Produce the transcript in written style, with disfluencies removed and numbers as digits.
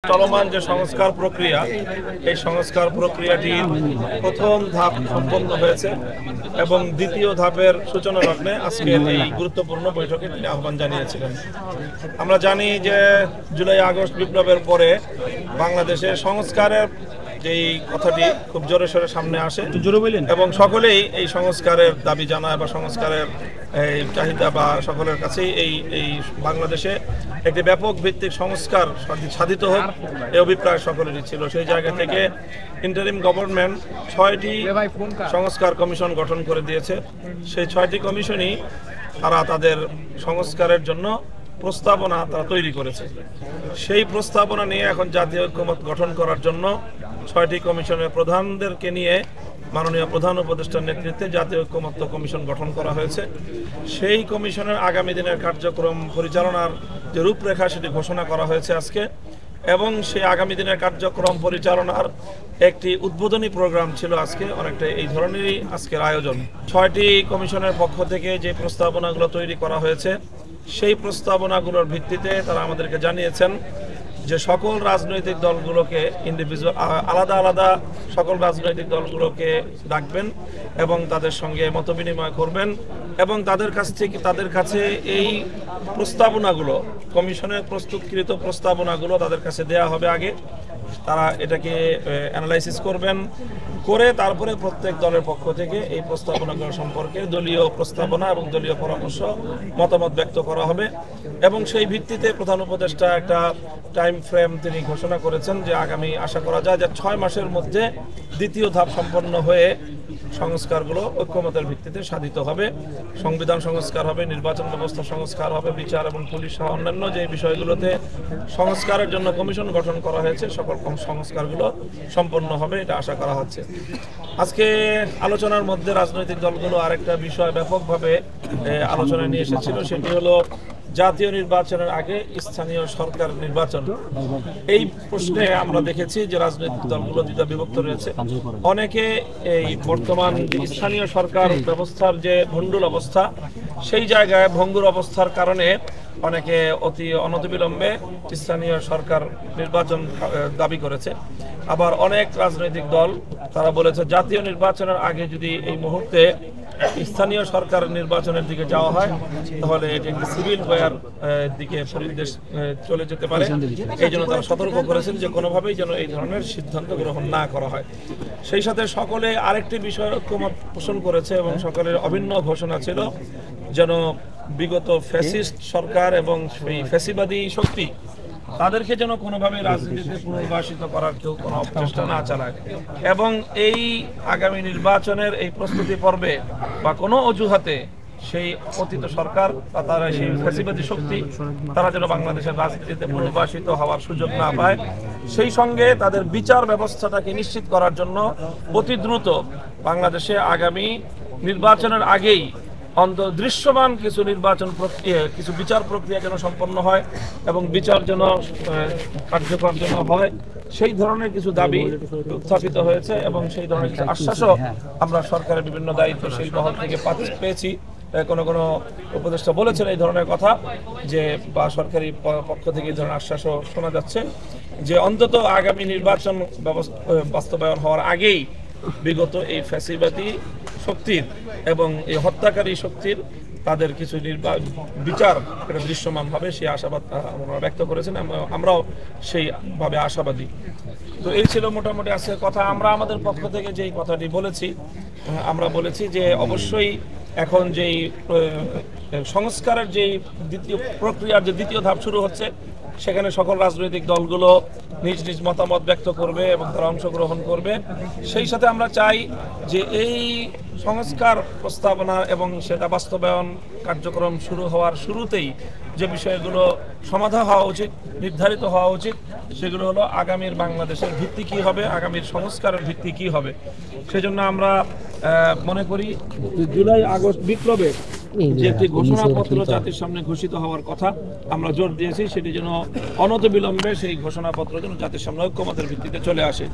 চলমান যে সংস্কার প্রক্রিয়া, এই সংস্কার প্রক্রিয়াটির প্রথম ধাপ সম্পন্ন হয়েছে এবং দ্বিতীয় ধাপের সূচনা লগ্নে আজকের এই গুরুত্বপূর্ণ বৈঠকে তিনি আহ্বান জানিয়েছিলেন। আমরা জানি যে জুলাই আগস্ট বিপ্লবের পরে বাংলাদেশে সংস্কারের যেই কথাটি খুব জোরে সোরে সামনে আসে এবং সকলেই এই সংস্কারের দাবি জানায় বা সংস্কারের এই চাহিদা বা সকলের কাছেই এই বাংলাদেশে একটি ব্যাপক ভিত্তিক সংস্কার সাধিত হোক এই অভিপ্রায় সকলেরই ছিল। সেই জায়গা থেকে ইন্টারিম গভর্নমেন্ট 6টি সংস্কার কমিশন গঠন করে দিয়েছে। সেই 6টি কমিশনই তারা তাদের সংস্কারের জন্য প্রস্তাবনা তারা তৈরি করেছে। সেই প্রস্তাবনা নিয়ে এখন জাতীয় ঐক্যমত গঠন করার জন্য 6টি কমিশনের প্রধানদেরকে নিয়ে মাননীয় প্রধান উপদেষ্টার নেতৃত্বে জাতীয় ঐক্যমত্য কমিশন গঠন করা হয়েছে। সেই কমিশনের আগামী দিনের কার্যক্রম পরিচালনার যে রূপরেখা সেটি ঘোষণা করা হয়েছে আজকে, এবং সেই আগামী দিনের কার্যক্রম পরিচালনার একটি উদ্বোধনী প্রোগ্রাম ছিল আজকে। অনেকটা এই ধরনেরই আজকের আয়োজন। 6টি কমিশনের পক্ষ থেকে যে প্রস্তাবনাগুলো তৈরি করা হয়েছে সেই প্রস্তাবনাগুলোর ভিত্তিতে তারা আমাদেরকে জানিয়েছেন যে সকল রাজনৈতিক দলগুলোকে আলাদা আলাদা সকল রাজনৈতিক দলগুলোকে ডাকবেন এবং তাদের সঙ্গে মতবিনিময় করবেন এবং তাদের কাছে এই প্রস্তাবনাগুলো, কমিশনের প্রস্তুতকৃত প্রস্তাবনাগুলো তাদের কাছে দেয়া হবে আগে। তারা এটাকে অ্যানালাইসিস করবেন, করে তারপরে প্রত্যেক দলের পক্ষ থেকে এই প্রস্তাবনাগুলো সম্পর্কে দলীয় প্রস্তাবনা এবং দলীয় পরামর্শ মতামত ব্যক্ত করা হবে। এবং সেই ভিত্তিতে প্রধান উপদেষ্টা একটা টাইম ফ্রেম তিনি ঘোষণা করেছেন যে আগামী আশা করা যায় যে 6 মাসের মধ্যে দ্বিতীয় ধাপ সম্পন্ন হয়ে সংস্কারগুলো ঐক্যমতের ভিত্তিতে সাধিত হবে। সংবিধান সংস্কার হবে, নির্বাচন ব্যবস্থা সংস্কার হবে, বিচার এবং পুলিশ সহ অন্যান্য যে বিষয়গুলোতে সংস্কারের জন্য কমিশন গঠন করা হয়েছে সকল সংস্কারগুলো সম্পন্ন হবে, এটা আশা করা হচ্ছে। আজকে আলোচনার মধ্যে রাজনৈতিক দলগুলো আরেকটা বিষয় ব্যাপকভাবে আলোচনায় নিয়ে এসেছিল, সেটি হলো জাতীয় নির্বাচনের আগে স্থানীয় সরকার নির্বাচন। এই প্রশ্নে আমরা দেখেছি যে রাজনৈতিক দলগুলো দ্বিধা বিভক্ত রয়েছে। অনেকে এই বর্তমান স্থানীয় সরকার ব্যবস্থার যে ভণ্ডুল অবস্থা, সেই জায়গায় ভঙ্গুর অবস্থার কারণে অনেকে অতি অনতিবিলম্বে স্থানীয় সরকার নির্বাচন দাবি করেছে। আবার অনেক রাজনৈতিক দল তারা বলেছে জাতীয় নির্বাচনের আগে যদি এই মুহূর্তে স্থানীয় সরকার নির্বাচনের দিকে যাওয়া হয় তাহলে এটি একটি সিভিল ওয়ার দিকে পরিবেশ চলে যেতে পারে। এই জন্য তারা সতর্ক করেছেন যে কোনোভাবেই যেন এই ধরনের সিদ্ধান্ত গ্রহণ না করা হয়। সেই সাথে সকলে আরেকটি বিষয় ঐক্যমত পোষণ করেছে এবং সকলের অভিন্ন ঘোষণা ছিল যেন বিগত ফ্যাসিস্ট সরকার এবং এই ফ্যাসিবাদী শক্তি তাদেরকে যেন কোনোভাবে রাজনীতিতে পুনর্বাসিত করার কেউ কোনো চেষ্টা না চালায় এবং এই আগামী নির্বাচনের এই প্রস্তুতি পর্বে বা কোনো অজুহাতে সেই অতীত সরকার বা তারা সেই ফ্যাসিবাদী শক্তি তারা যেন বাংলাদেশের রাজনীতিতে পুনর্বাসিত হওয়ার সুযোগ না পায়। সেই সঙ্গে তাদের বিচার ব্যবস্থাটাকে নিশ্চিত করার জন্য অতি দ্রুত বাংলাদেশে আগামী নির্বাচনের আগেই দৃশ্যমান কিছু নির্বাচন প্রক্রিয়া, কিছু বিচার প্রক্রিয়া যেন সম্পন্ন হয় এবং বিচার যেন কার্যকর যেন হয়, সেই ধরনের কিছু দাবি উত্থাপিত হয়েছে এবং সেই ধরনের কিছু আশ্বাসও আমরা সরকারের বিভিন্ন দায়িত্বশীল মহল থেকে পেয়েছি। কোনো উপদেষ্টা বলেছেন এই ধরনের কথা যে বা সরকারি পক্ষ থেকে এই ধরনের আশ্বাসও শোনা যাচ্ছে যে অন্তত আগামী নির্বাচন বাস্তবায়ন হওয়ার আগেই বিগত এই ফ্যাসিবাদী শক্তির এবং এই হত্যাকারী শক্তির তাদের কিছু বিচার এটা দৃশ্যমান হবে, সেই আশাবাদ আমরা ব্যক্ত করেছেন। আমরাও সেইভাবে আশাবাদী। তো এই ছিল মোটামুটি আজকের কথা। আমরা আমাদের পক্ষ থেকে যেই কথাটি বলেছি, আমরা বলেছি যে অবশ্যই এখন যেই সংস্কারের যেই প্রক্রিয়ার যে দ্বিতীয় ধাপ শুরু হচ্ছে সেখানে সকল রাজনৈতিক দলগুলো নিজ নিজ মতামত ব্যক্ত করবে এবং তারা অংশগ্রহণ করবে। সেই সাথে আমরা চাই যে এই সংস্কার প্রস্তাবনা এবং সেটা বাস্তবায়ন কার্যক্রম শুরু হওয়ার শুরুতেই যে বিষয়গুলো সমাধান হওয়া উচিত, নির্ধারিত হওয়া উচিত, সেগুলো হলো আগামীর বাংলাদেশের ভিত্তি কী হবে, আগামীর সংস্কারের ভিত্তি কী হবে। সেজন্য আমরা মনে করি জুলাই আগস্ট বিপ্লবের যে একটি ঘোষণাপত্র জাতির সামনে ঘোষিত হওয়ার কথা আমরা জোর দিয়েছি, সেটি যেন অনতিবিলম্বে সেই ঘোষণাপত্র যেন জাতির সামনে ঐক্যমতের ভিত্তিতে চলে আসে।